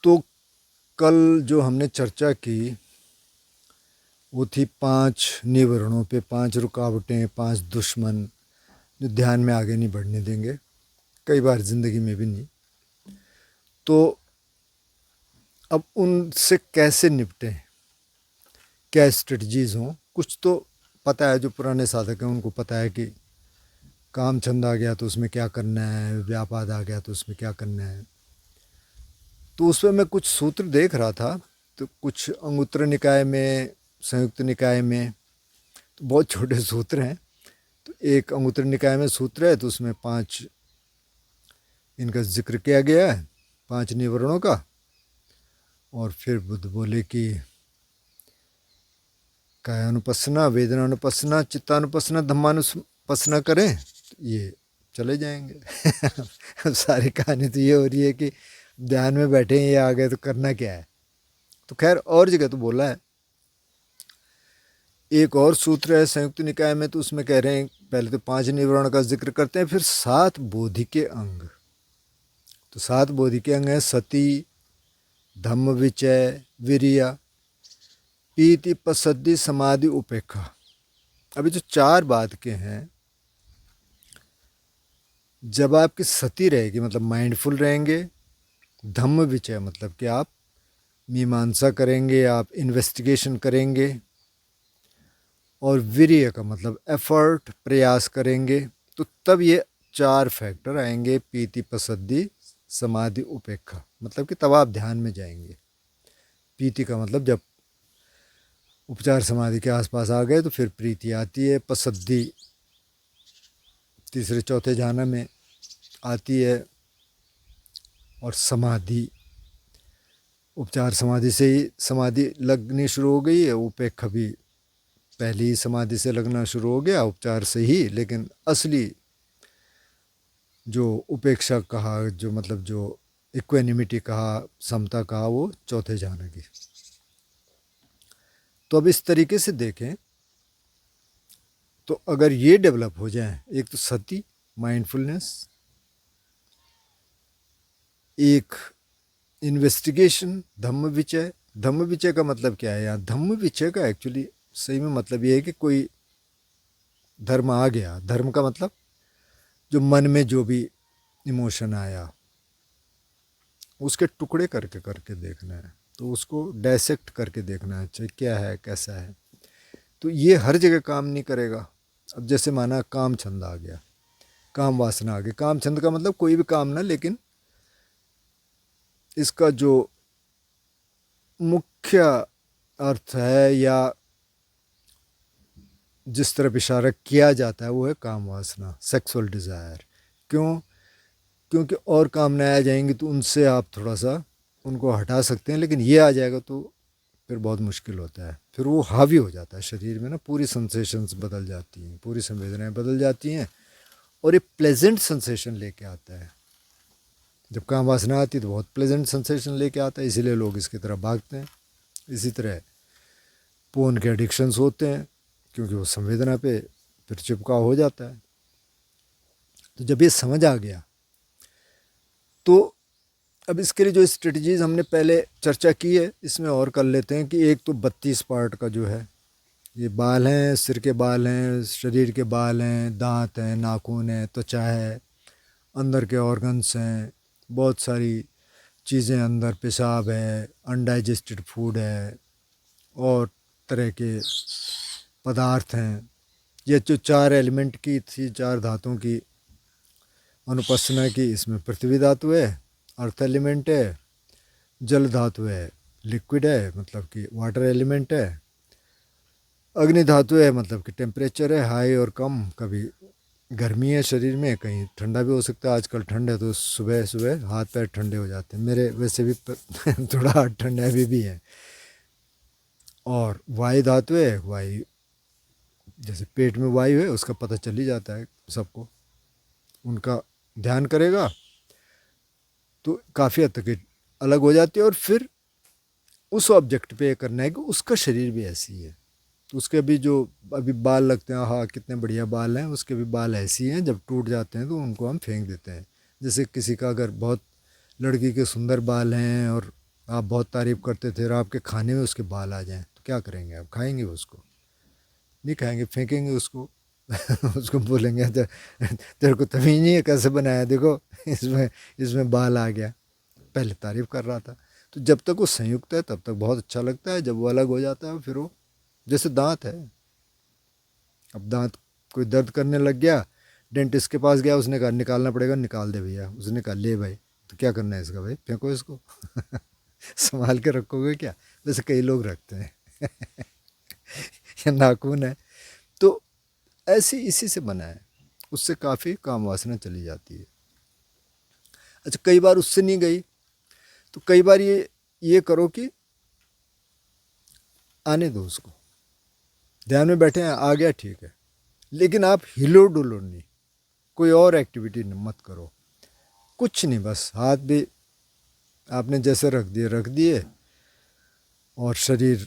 तो कल जो हमने चर्चा की वो थी 5 निवरणों पे, 5 रुकावटें, 5 दुश्मन जो ध्यान में आगे नहीं बढ़ने देंगे, कई बार ज़िंदगी में भी नहीं। तो अब उनसे कैसे निपटें, क्या स्ट्रेटजीज़ हों। कुछ तो पता है, जो पुराने साधक हैं उनको पता है कि काम छंद आ गया तो उसमें क्या करना है, व्यापाद आ गया तो उसमें क्या करना है। तो उस पर मैं कुछ सूत्र देख रहा था, तो कुछ अंगुत्तर निकाय में, संयुक्त निकाय में तो बहुत छोटे सूत्र हैं। तो एक अंगुत्तर निकाय में सूत्र है, तो उसमें 5 इनका जिक्र किया गया है, 5 निवरणों का। और फिर बुद्ध बोले कि कायानुपस्सना, वेदनानुपस्सना, चित्तानुपस्सना, धम्मानुपस्सना करें तो ये चले जाएंगे। सारी कहानी तो ये हो रही है कि ध्यान में बैठे हैं, ये आ गए तो करना क्या है। तो खैर और जगह तो बोला है। एक और सूत्र है संयुक्त निकाय में, तो उसमें कह रहे हैं पहले तो 5 निवरण का जिक्र करते हैं, फिर 7 बोधि के अंग। तो 7 बोधि के अंग हैं सति, धम्म विचय, विरिया, पीति, पसद्धि, समाधि, उपेक्षा। अभी जो 4 बात के हैं, जब आपकी सती रहेगी मतलब माइंडफुल रहेंगे, धम्म विचय मतलब कि आप मीमांसा करेंगे, आप इन्वेस्टिगेशन करेंगे, और वीर्य का मतलब एफर्ट, प्रयास करेंगे, तो तब ये 4 फैक्टर आएंगे, पीति, पसद्धि, समाधि, उपेक्षा। मतलब कि तब आप ध्यान में जाएंगे। पीति का मतलब जब उपचार समाधि के आसपास आ गए तो फिर प्रीति आती है, पसद्धि तीसरे चौथे ध्यान में आती है, और समाधि उपचार समाधि से ही समाधि लगनी शुरू हो गई है, उपेक्षा भी पहली ही समाधि से लगना शुरू हो गया, उपचार से ही। लेकिन असली जो उपेक्षा कहा, जो मतलब जो इक्वेनिमिटी कहा, समता कहा, वो चौथे ध्यान की। तो अब इस तरीके से देखें तो अगर ये डेवलप हो जाए, एक तो सति माइंडफुलनेस, एक इन्वेस्टिगेशन धम्म विचय। धम्म विचय का मतलब क्या है यहाँ? धम्म विचय का एक्चुअली सही में मतलब ये है कि कोई धर्म आ गया। धर्म का मतलब जो मन में जो भी इमोशन आया उसके टुकड़े करके करके देखना है, तो उसको डायसेक्ट करके देखना है, अच्छा क्या है, कैसा है। तो ये हर जगह काम नहीं करेगा। अब जैसे माना काम छंद आ गया, काम वासना आ गई। काम छंद का मतलब कोई भी काम ना, लेकिन इसका जो मुख्य अर्थ है या जिस तरफ इशारा किया जाता है वो है काम वासना, सेक्सुअल डिज़ायर। क्यों? क्योंकि और कामनाएं आ जाएंगी तो उनसे आप थोड़ा सा उनको हटा सकते हैं, लेकिन ये आ जाएगा तो फिर बहुत मुश्किल होता है। फिर वो हावी हो जाता है शरीर में ना, पूरी सेंसेशंस बदल जाती हैं, पूरी संवेदनाएं बदल जाती हैं, और ये प्लेजेंट सेंसेशन लेके आता है। जब काम वासना आती है तो बहुत प्लेजेंट सेंसेशन लेके आता है, इसीलिए लोग इसकी तरफ भागते हैं। इसी तरह पोन के एडिक्शंस होते हैं, क्योंकि वो संवेदना पे फिर चिपका हो जाता है। तो जब ये समझ आ गया तो अब इसके लिए जो स्ट्रेटजीज़ हमने पहले चर्चा की है, इसमें और कर लेते हैं कि एक तो 32 पार्ट का जो है, ये बाल हैं, सिर के बाल हैं, शरीर के बाल हैं, दांत हैं, नाखून है, त्वचा है, अंदर के ऑर्गन्स हैं, बहुत सारी चीज़ें अंदर, पेशाब है, अनडाइजेस्टेड फूड है, और तरह के पदार्थ हैं। ये जो 4 एलिमेंट की थी, 4 धातुओं की अनुपस्सना की, इसमें पृथ्वी धातु है, अर्थ एलिमेंट है, जल धातु है, लिक्विड है मतलब कि वाटर एलिमेंट है, अग्नि धातु है मतलब कि टेम्परेचर है, हाई और कम, कभी गर्मी है शरीर में, कहीं ठंडा भी हो सकता है। आजकल ठंड है तो सुबह सुबह हाथ पैर ठंडे हो जाते हैं, मेरे वैसे भी थोड़ा हाथ ठंडा भी है। और वायु धातु है, वायु जैसे पेट में वायु है उसका पता चल ही जाता है सबको, उनका ध्यान करेगा तो काफ़ी हद तक अलग हो जाती है। और फिर उस ऑब्जेक्ट पे करना है कि उसका शरीर भी ऐसी है, तो उसके भी जो अभी बाल लगते हैं, हाँ कितने बढ़िया बाल हैं, उसके भी बाल ऐसी हैं, जब टूट जाते हैं तो उनको हम फेंक देते हैं। जैसे किसी का अगर बहुत लड़की के सुंदर बाल हैं और आप बहुत तारीफ़ करते थे और आपके खाने में उसके बाल आ जाएं तो क्या करेंगे आप? खाएंगे उसको? नहीं खाएंगे, फेंकेंगे उसको। उसको बोलेंगे तेरे को तमीज़ नहीं है कैसे बनाया, देखो इसमें इसमें बाल आ गया। पहले तारीफ़ कर रहा था। तो जब तक वो संयुक्त है तब तक बहुत अच्छा लगता है, जब वो अलग हो जाता है फिर वो, जैसे दांत है, अब दांत कोई दर्द करने लग गया, डेंटिस्ट के पास गया, उसने कहा निकालना पड़ेगा, निकाल दे भैया, उसने कहा ले भाई, तो क्या करना है इसका भाई, फेंको इसको। संभाल के रखोगे क्या? वैसे कई लोग रखते हैं। या नाखून है तो ऐसे इसी से बना है, उससे काफ़ी काम वासना चली जाती है। अच्छा, कई बार उससे नहीं गई तो कई बार ये करो कि आने दो उसको, ध्यान में बैठे हैं, आ गया ठीक है, लेकिन आप हिलो डुलो नहीं, कोई और एक्टिविटी मत करो, कुछ नहीं, बस हाथ भी आपने जैसे रख दिए और शरीर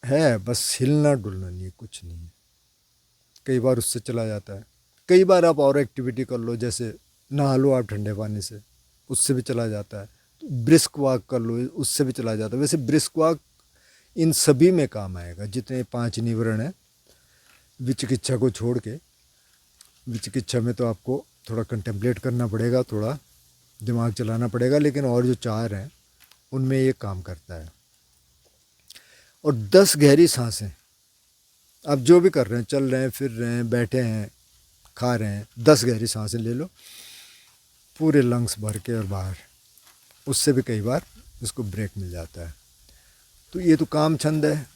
है, बस हिलना डुलना नहीं है, कुछ नहीं है। कई बार उससे चला जाता है। कई बार आप और एक्टिविटी कर लो, जैसे नहा लो आप ठंडे पानी से, उससे भी चला जाता है। तो ब्रिस्क वॉक कर लो, उससे भी चला जाता है। वैसे ब्रिस्क वॉक इन सभी में काम आएगा, जितने 5 निवरण हैं, विचिकित्सा को छोड़ के। विचिकित्सा में तो आपको थोड़ा कंटेम्पलेट करना पड़ेगा, थोड़ा दिमाग चलाना पड़ेगा, लेकिन और जो 4 हैं उनमें ये काम करता है। और 10 गहरी सांसें, आप जो भी कर रहे हैं, चल रहे हैं, फिर रहे हैं, बैठे हैं, खा रहे हैं, 10 गहरी सांसें ले लो, पूरे लंग्स भर के और बाहर। उससे भी कई बार इसको ब्रेक मिल जाता है। तो ये तो काम छंद है।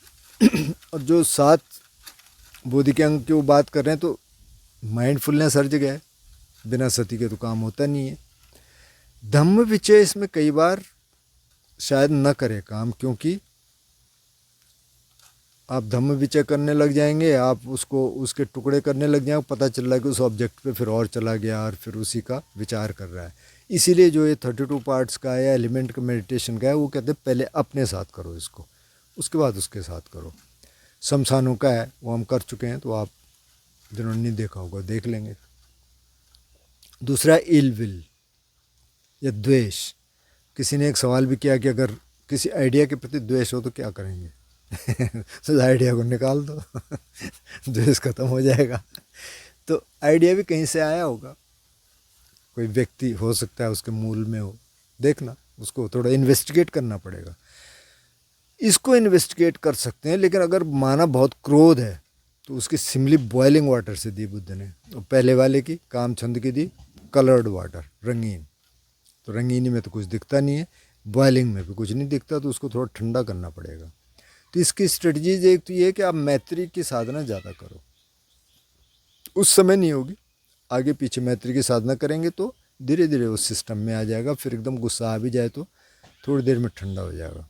और जो 7 बोधि के अंग की वो बात कर रहे हैं, तो माइंडफुलनेस हर जगह है, बिना सती के तो काम होता नहीं है। धम्म विचय इसमें कई बार शायद न करे काम, क्योंकि आप धम्म विचय करने लग जाएंगे, आप उसको उसके टुकड़े करने लग जाएंगे, पता चल रहा है कि उस ऑब्जेक्ट पे फिर और चला गया और फिर उसी का विचार कर रहा है। इसीलिए जो ये 32 पार्ट्स का या एलिमेंट का मेडिटेशन का है, वो कहते हैं पहले अपने साथ करो इसको, उसके बाद उसके साथ करो। शमशानों का है, वो हम कर चुके हैं, तो आप जिन्होंने नहीं देखा होगा देख लेंगे। दूसरा इल विल या द्वेष। किसी ने एक सवाल भी किया कि अगर किसी आइडिया के प्रति द्वेष हो तो क्या करेंगे? तो आइडिया को निकाल दो। द्वेष खत्म हो जाएगा। तो आइडिया भी कहीं से आया होगा, कोई व्यक्ति हो सकता है उसके मूल में हो, देखना, उसको थोड़ा इन्वेस्टिगेट करना पड़ेगा। इसको इन्वेस्टिगेट कर सकते हैं, लेकिन अगर माना बहुत क्रोध है तो उसकी सिमली बॉइलिंग वाटर से दी बुद्ध ने, और पहले वाले की कामचंद की दी कलर्ड वाटर, रंगीन। तो रंगीनी में तो कुछ दिखता नहीं है, बॉइलिंग में भी कुछ नहीं दिखता, तो उसको थोड़ा ठंडा करना पड़ेगा। तो इसकी स्ट्रेटजीज एक तो ये है कि आप मैत्री की साधना ज़्यादा करो, उस समय नहीं होगी, आगे पीछे मैत्री की साधना करेंगे तो धीरे धीरे उस सिस्टम में आ जाएगा। फिर एकदम गुस्सा आ भी जाए तो थोड़ी देर में ठंडा हो जाएगा।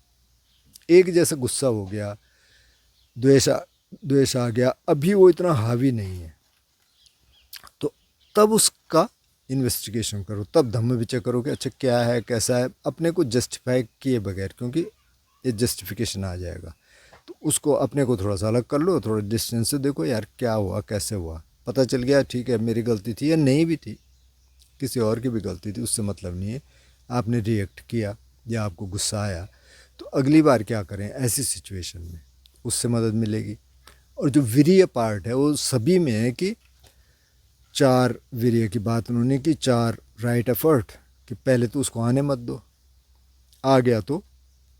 एक जैसा गुस्सा हो गया, द्वेष आ गया, अभी वो इतना हावी नहीं है, तो तब उसका इन्वेस्टिगेशन करो, तब धम्म विचय करो कि अच्छा क्या है, कैसा है, अपने को जस्टिफाई किए बगैर, क्योंकि ये जस्टिफिकेशन आ जाएगा। तो उसको अपने को थोड़ा सा अलग कर लो, थोड़ा डिस्टेंस से देखो यार क्या हुआ, कैसे हुआ, पता चल गया ठीक है मेरी गलती थी या नहीं भी थी, किसी और की भी गलती थी, उससे मतलब नहीं है, आपने रिएक्ट किया या आपको गुस्सा आया, तो अगली बार क्या करें ऐसी सिचुएशन में, उससे मदद मिलेगी। और जो वीर्य पार्ट है वो सभी में है कि 4 वीर्य की बात उन्होंने की, 4 राइट एफर्ट, कि पहले तो उसको आने मत दो, आ गया तो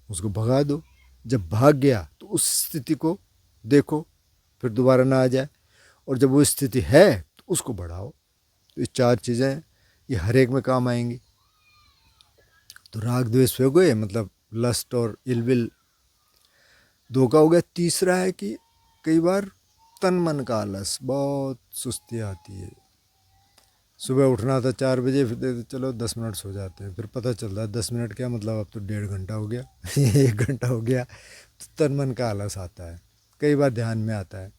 उसको भगा दो, जब भाग गया तो उस स्थिति को देखो फिर दोबारा ना आ जाए, और जब वो स्थिति है तो उसको बढ़ाओ। तो ये 4 चीज़ें ये हर एक में काम आएंगी। तो राग द्वेष हो गए, मतलब लस्ट और इलविल 2 का हो गया। तीसरा है कि कई बार तन मन का आलस, बहुत सुस्ती आती है, सुबह उठना था 4 बजे, फिर चलो 10 मिनट सो जाते हैं, फिर पता चलता है 10 मिनट क्या मतलब अब तो 1.5 घंटा हो गया। 1 घंटा हो गया, तो तन मन का आलस आता है, कई बार ध्यान में आता है।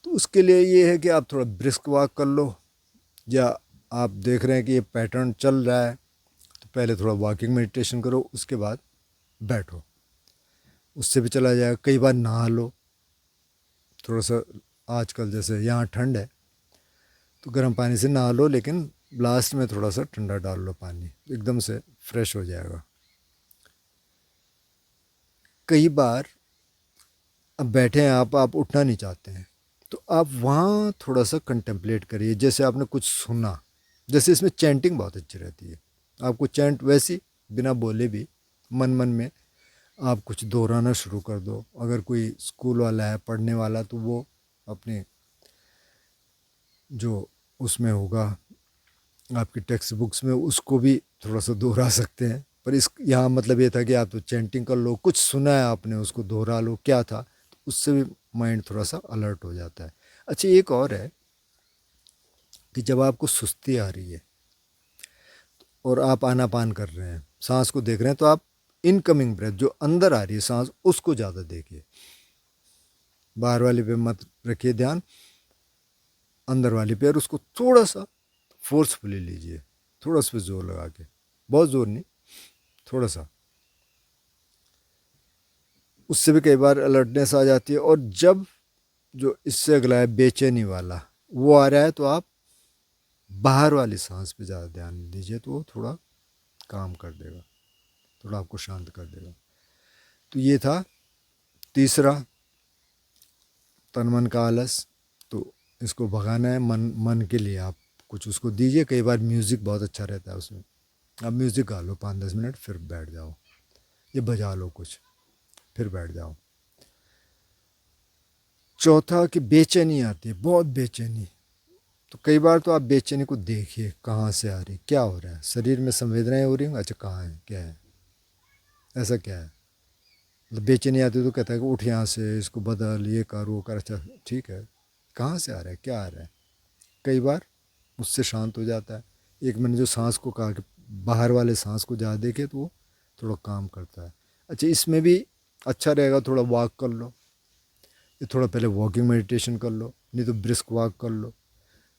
तो उसके लिए ये है कि आप थोड़ा ब्रिस्क वॉक कर लो, या आप देख रहे हैं कि ये पैटर्न चल रहा है तो पहले थोड़ा वॉकिंग मेडिटेशन करो, उसके बाद बैठो, उससे भी चला जाएगा। कई बार नहा लो, थोड़ा सा, आजकल जैसे यहाँ ठंड है तो गर्म पानी से नहा लो, लेकिन लास्ट में थोड़ा सा ठंडा डाल लो पानी, एकदम से फ्रेश हो जाएगा। कई बार अब बैठे हैं आप उठना नहीं चाहते हैं, तो आप वहाँ थोड़ा सा कंटेम्पलेट करिए, जैसे आपने कुछ सुना। जैसे इसमें चैंटिंग बहुत अच्छी रहती है, आपको चैंट वैसी बिना बोले भी मन मन में आप कुछ दोहराना शुरू कर दो। अगर कोई स्कूल वाला है पढ़ने वाला, तो वो अपने जो उसमें होगा आपकी टेक्स्ट बुक्स में, उसको भी थोड़ा सा दोहरा सकते हैं। पर इस यहाँ मतलब ये था कि आप तो चैंटिंग कर लो, कुछ सुना है आपने उसको दोहरा लो, क्या था, तो उससे भी माइंड थोड़ा सा अलर्ट हो जाता है। अच्छा, एक और है कि जब आपको सुस्ती आ रही है और आप आनापान कर रहे हैं, सांस को देख रहे हैं, तो आप इनकमिंग ब्रेथ जो अंदर आ रही है सांस, उसको ज़्यादा देखिए, बाहर वाले पे मत रखिए ध्यान, अंदर वाले पे, और उसको थोड़ा सा फोर्सफुली लीजिए, थोड़ा सा जोर लगा के, बहुत जोर नहीं, थोड़ा सा। उससे भी कई बार अलर्टनेस आ जाती है। और जब जो इससे अगला है बेचैनी वाला, वो आ रहा है, तो आप बाहर वाली सांस पे ज़्यादा ध्यान दीजिए, तो वो थोड़ा काम कर देगा, थोड़ा आपको शांत कर देगा। तो ये था तीसरा, तन मन का आलस। तो इसको भगाना है, मन मन के लिए आप कुछ उसको दीजिए। कई बार म्यूज़िक बहुत अच्छा रहता है उसमें, आप म्यूज़िक गा लो 5-10 मिनट, फिर बैठ जाओ, ये बजा लो कुछ, फिर बैठ जाओ। चौथा कि बेचैनी आती है, बहुत बेचैनी। तो कई बार तो आप बेचैनी को देखिए, कहाँ से आ रही, क्या हो रहा है, शरीर में संवेदनाएं हो रही हैं, अच्छा कहाँ है, क्या है, ऐसा क्या है। मतलब बेचैनी आती है तो कहता है कि उठ यहाँ से, इसको बदल, ये कर, वो कर। अच्छा ठीक है, कहाँ से आ रहा है, क्या आ रहा है। कई बार उससे शांत हो जाता है। एक मैंने जो सांस को कहा कि बाहर वाले सांस को ज़्यादा देखे, तो वो थोड़ा काम करता है। अच्छा, इसमें भी अच्छा रहेगा थोड़ा वॉक कर लो, ये थोड़ा पहले वॉकिंग मेडिटेशन कर लो, नहीं तो ब्रिस्क वॉक कर लो,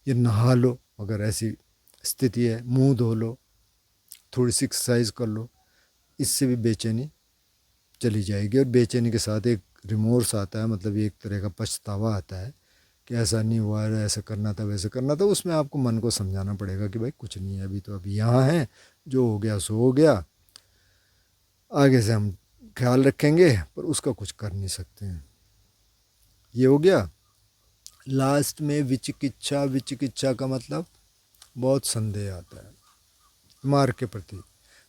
ये नहा लो अगर ऐसी स्थिति है, मुंह धो लो, थोड़ी सी एक्सरसाइज कर लो, इससे भी बेचैनी चली जाएगी। और बेचैनी के साथ एक रिमोर्स आता है, मतलब एक तरह का पछतावा आता है कि ऐसा नहीं हुआ है, ऐसा करना था, वैसे करना था। उसमें आपको मन को समझाना पड़ेगा कि भाई कुछ नहीं है, अभी तो अभी यहाँ है, जो हो गया सो हो गया, आगे से हम ख्याल रखेंगे, पर उसका कुछ कर नहीं सकते हैं। ये हो गया। लास्ट में विचिकित्सा। विचिकित्सा का मतलब बहुत संदेह आता है मार्ग के प्रति,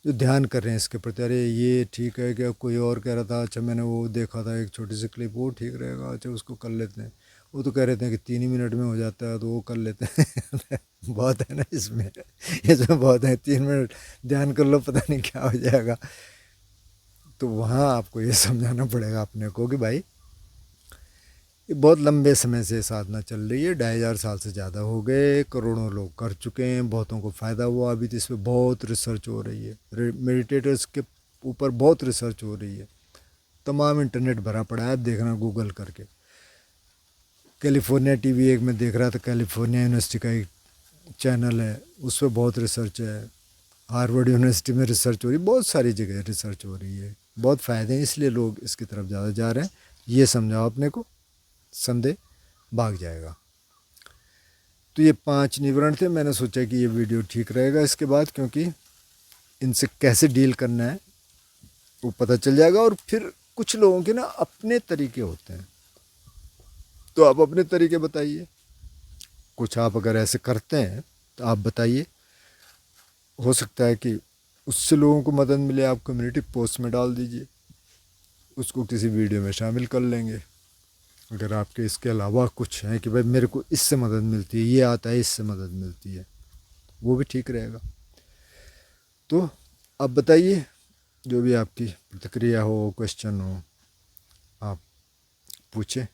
जो ध्यान कर रहे हैं इसके प्रति। अरे ये ठीक है क्या, कोई और कह रहा था, अच्छा मैंने वो देखा था एक छोटी सी क्लिप, वो ठीक रहेगा, अच्छा उसको कर लेते हैं। वो तो कह रहे थे कि 3 ही मिनट में हो जाता है, तो वो कर लेते हैं। बहुत है ना इसमें, इसमें बहुत है, 3 मिनट ध्यान कर लो, पता नहीं क्या हो जाएगा। तो वहाँ आपको ये समझाना पड़ेगा अपने को कि भाई ये बहुत लंबे समय से साधना चल रही है, 2500 साल से ज़्यादा हो गए, करोड़ों लोग कर चुके हैं, बहुतों को फ़ायदा हुआ। अभी तो इस पर बहुत रिसर्च हो रही है, मेडिटेटर्स के ऊपर बहुत रिसर्च हो रही है, तमाम इंटरनेट भरा पड़ा है, आप देखना गूगल करके। कैलिफोर्निया टीवी एक में देख रहा था, कैलिफोर्निया यूनिवर्सिटी का एक चैनल है, उस पर बहुत रिसर्च है। हार्वर्ड यूनिवर्सिटी में रिसर्च हो रही है, बहुत सारी जगह रिसर्च हो रही है, बहुत फ़ायदे हैं, इसलिए लोग इसकी तरफ ज़्यादा जा रहे हैं। ये समझाओ अपने को, संदेह भाग जाएगा। तो ये 5 निवारण थे। मैंने सोचा कि ये वीडियो ठीक रहेगा इसके बाद, क्योंकि इनसे कैसे डील करना है वो पता चल जाएगा। और फिर कुछ लोगों के ना अपने तरीके होते हैं, तो आप अपने तरीके बताइए। कुछ आप अगर ऐसे करते हैं तो आप बताइए, हो सकता है कि उससे लोगों को मदद मिले। आप कम्युनिटी पोस्ट में डाल दीजिए, उसको किसी वीडियो में शामिल कर लेंगे। अगर आपके इसके अलावा कुछ है कि भाई मेरे को इससे मदद मिलती है, ये आता है, इससे मदद मिलती है, वो भी ठीक रहेगा। तो आप बताइए, जो भी आपकी प्रतिक्रिया हो, क्वेश्चन हो, आप पूछें।